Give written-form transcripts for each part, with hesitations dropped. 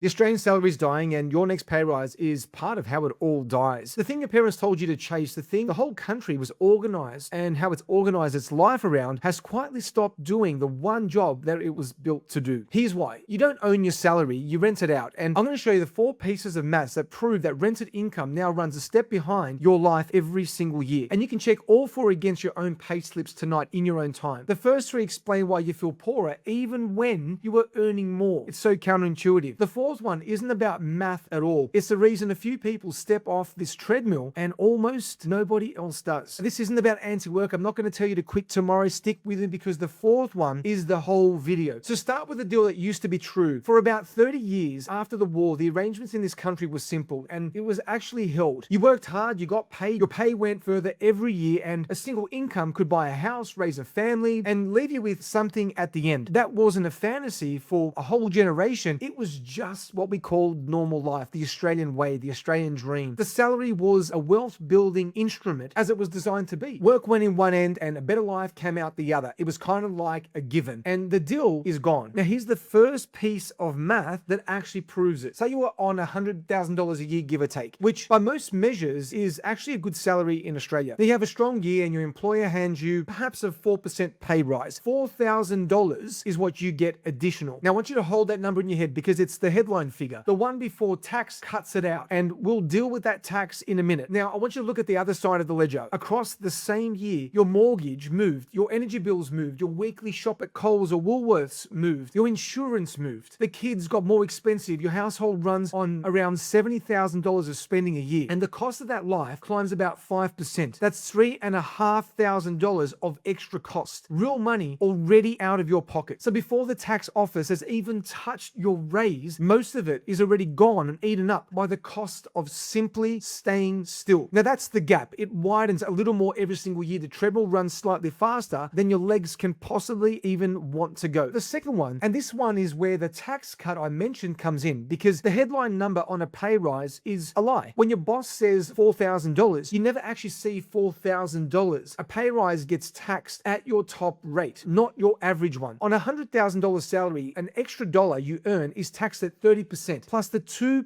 The Australian salary is dying, and your next pay rise is part of how it all dies. The thing your parents told you to chase, the whole country was organized, and how it's organized its life around has quietly stopped doing the one job that it was built to do. Here's why. You don't own your salary, you rent it out. And I'm going to show you the 4 pieces of maths that prove that rented income now runs a step behind your life every single year. And you can check all 4 against your own pay slips tonight in your own time. The first 3 explain why you feel poorer even when you were earning more. It's so counterintuitive. The fourth one isn't about math at all. It's the reason a few people step off this treadmill and almost nobody else does. This isn't about anti-work. I'm not going to tell you to quit tomorrow. Stick with it, because the fourth one is the whole video. So start with a deal that used to be true. For about 30 years after the war, the arrangements in this country were simple, and it was actually held. You worked hard, you got paid, your pay went further every year, and a single income could buy a house, raise a family, and leave you with something at the end. That wasn't a fantasy for a whole generation. It was just what we called normal life, the Australian way, the Australian dream. The salary was a wealth building instrument as it was designed to be. Work went in one end and a better life came out the other. It was kind of like a given, and the deal is gone. Now here's the first piece of math that actually proves it. Say you were on $100,000 a year, give or take, which by most measures is actually a good salary in Australia. Now you have a strong year and your employer hands you perhaps a 4% pay rise. $4,000 is what you get additional. Now I want you to hold that number in your head, because it's the headline figure, the one before tax cuts it out, and we'll deal with that tax in a minute. Now I want you to look at the other side of the ledger. Across the same year, your mortgage moved, your energy bills moved, your weekly shop at Coles or Woolworths moved, your insurance moved, the kids got more expensive, your household runs on around $70,000 of spending a year, and the cost of that life climbs about 5%. That's $3,500 of extra cost. Real money already out of your pocket. So before the tax office has even touched your raise, most of it is already gone and eaten up by the cost of simply staying still. Now that's the gap. It widens a little more every single year. The treadmill runs slightly faster than your legs can possibly even want to go. The second one, and this one is where the tax cut I mentioned comes in, because the headline number on a pay rise is a lie. When your boss says $4,000, you never actually see $4,000. A pay rise gets taxed at your top rate, not your average one. On a $100,000 salary, an extra dollar you earn is taxed at 30%, plus the 2%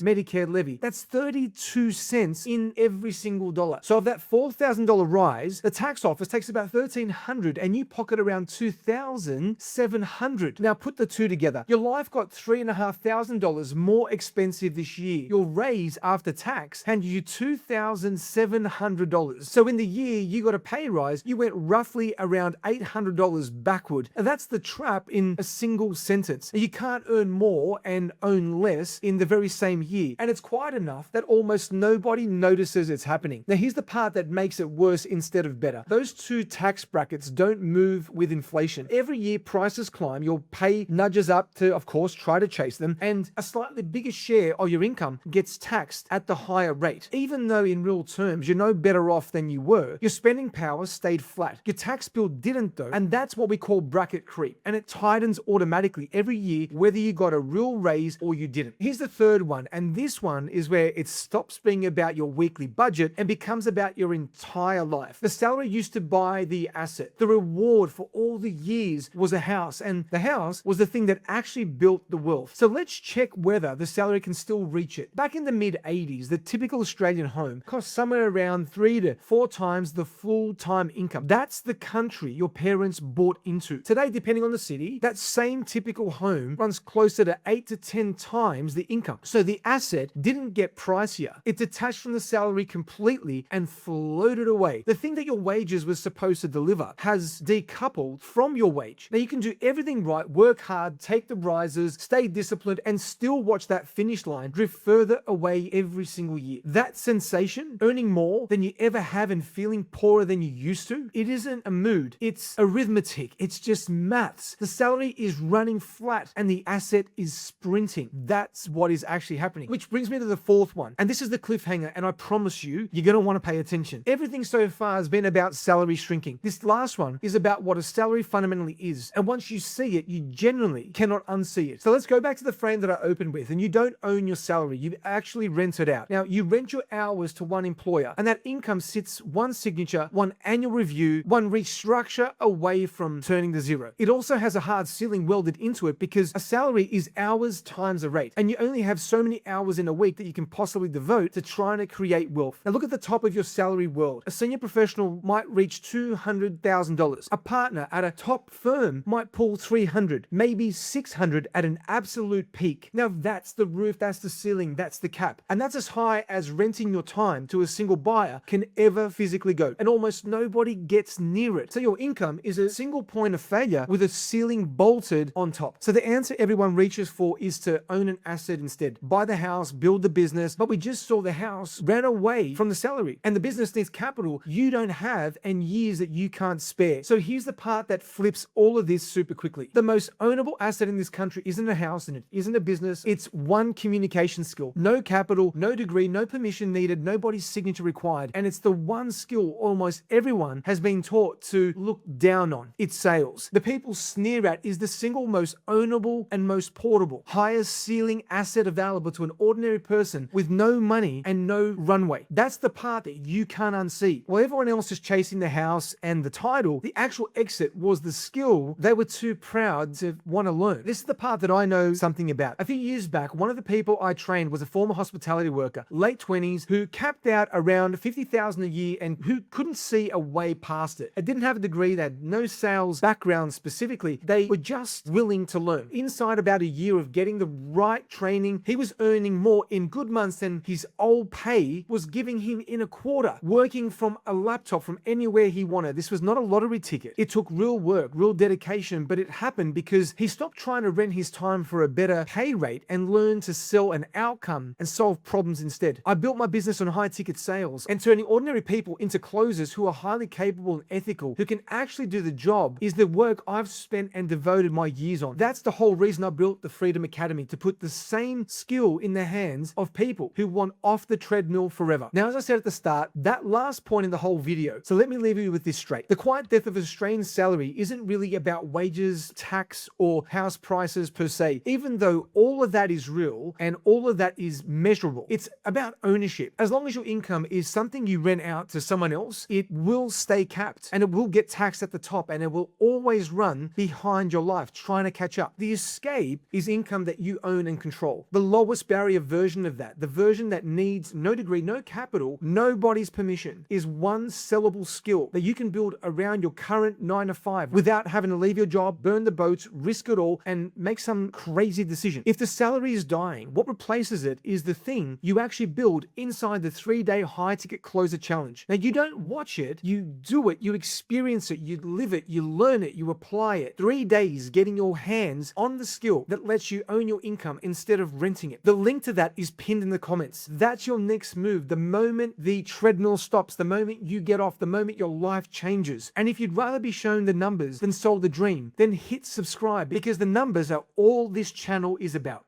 Medicare levy. That's 32 cents in every single dollar. So of that $4,000 rise, the tax office takes about $1,300 and you pocket around $2,700. Now put the two together. Your life got $3,500 more expensive this year. Your raise after tax handed you $2,700. So in the year you got a pay rise, you went roughly around $800 backward. And that's the trap in a single sentence. You can't earn more and own less in the very same year. And it's quite enough that almost nobody notices it's happening. Now here's the part that makes it worse instead of better. Those two tax brackets don't move with inflation. Every year prices climb, your pay nudges up to, of course, try to chase them, and a slightly bigger share of your income gets taxed at the higher rate. Even though in real terms you're no better off than you were, your spending power stayed flat. Your tax bill didn't though, and that's what we call bracket creep, and it tightens automatically every year whether you got a real raise or you didn't. Here's the third one, and this one is where it stops being about your weekly budget and becomes about your entire life. The salary used to buy the asset. The reward for all the years was a house, and the house was the thing that actually built the wealth. So let's check whether the salary can still reach it. Back in the mid-80s, the typical Australian home cost somewhere around 3 to 4 times the full-time income. That's the country your parents bought into. Today, depending on the city, that same typical home runs closer to 8 to 10 times the income. So the asset didn't get pricier. It detached from the salary completely and floated away. The thing that your wages was supposed to deliver has decoupled from your wage. Now you can do everything right, work hard, take the rises, stay disciplined, and still watch that finish line drift further away every single year. That sensation, earning more than you ever have and feeling poorer than you used to, it isn't a mood. It's arithmetic. It's just maths. The salary is running flat and the asset is sprinting. That's what is actually happening. Which brings me to the fourth one. And this is the cliffhanger, and I promise you, you're going to want to pay attention. Everything so far has been about salary shrinking. This last one is about what a salary fundamentally is. And once you see it, you generally cannot unsee it. So let's go back to the frame that I opened with. And you don't own your salary. You actually rent it out. Now, you rent your hours to one employer, and that income sits one signature, one annual review, one restructure away from turning to zero. It also has a hard ceiling welded into it because a salary is hours hours times a rate. And you only have so many hours in a week that you can possibly devote to trying to create wealth. Now look at the top of your salary world. A senior professional might reach $200,000. A partner at a top firm might pull 300, maybe 600 at an absolute peak. Now that's the roof, that's the ceiling, that's the cap. And that's as high as renting your time to a single buyer can ever physically go. And almost nobody gets near it. So your income is a single point of failure with a ceiling bolted on top. So the answer everyone reaches for is to own an asset instead. Buy the house, build the business, but we just saw the house ran away from the salary and the business needs capital you don't have and years that you can't spare. So here's the part that flips all of this super quickly. The most ownable asset in this country isn't a house and it isn't a business. It's one communication skill. No capital, no degree, no permission needed, nobody's signature required. And it's the one skill almost everyone has been taught to look down on. It's sales. The people sneer at is the single most ownable and most portable, highest ceiling asset available to an ordinary person with no money and no runway. That's the part that you can't unsee. While everyone else is chasing the house and the title, the actual exit was the skill they were too proud to want to learn. This is the part that I know something about. A few years back, one of the people I trained was a former hospitality worker, late 20s, who capped out around $50,000 a year and who couldn't see a way past it. It didn't have a degree, they had no sales background specifically. They were just willing to learn. Inside about a year of getting the right training, he was earning more in good months than his old pay was giving him in a quarter, working from a laptop from anywhere he wanted. This was not a lottery ticket. It took real work, real dedication, but it happened because he stopped trying to rent his time for a better pay rate and learned to sell an outcome and solve problems instead. I built my business on high ticket sales, and turning ordinary people into closers who are highly capable and ethical, who can actually do the job, is the work I've spent and devoted my years on. That's the whole reason I built the Freedom Academy, to put the same skill in the hands of people who want off the treadmill forever. Now, as I said at the start, that last point in the whole video, so let me leave you with this straight. The quiet death of Australian salary isn't really about wages, tax, or house prices per se, even though all of that is real and all of that is measurable. It's about ownership. As long as your income is something you rent out to someone else, it will stay capped and it will get taxed at the top and it will always run behind your life trying to catch up. The escape is income that you own and control. The lowest barrier version of that, the version that needs no degree, no capital, nobody's permission, is one sellable skill that you can build around your current 9 to 5 without having to leave your job, burn the boats, risk it all, and make some crazy decision. If the salary is dying, what replaces it is the thing you actually build inside the 3-day high ticket closer challenge. Now, you don't watch it, you do it, you experience it, you live it, you learn it, you apply it. 3 days getting your hands on the skill that lets you own your income instead of renting it. The link to that is pinned in the comments. That's your next move. The moment the treadmill stops, the moment you get off, the moment your life changes. And if you'd rather be shown the numbers than sold the dream, then hit subscribe, because the numbers are all this channel is about.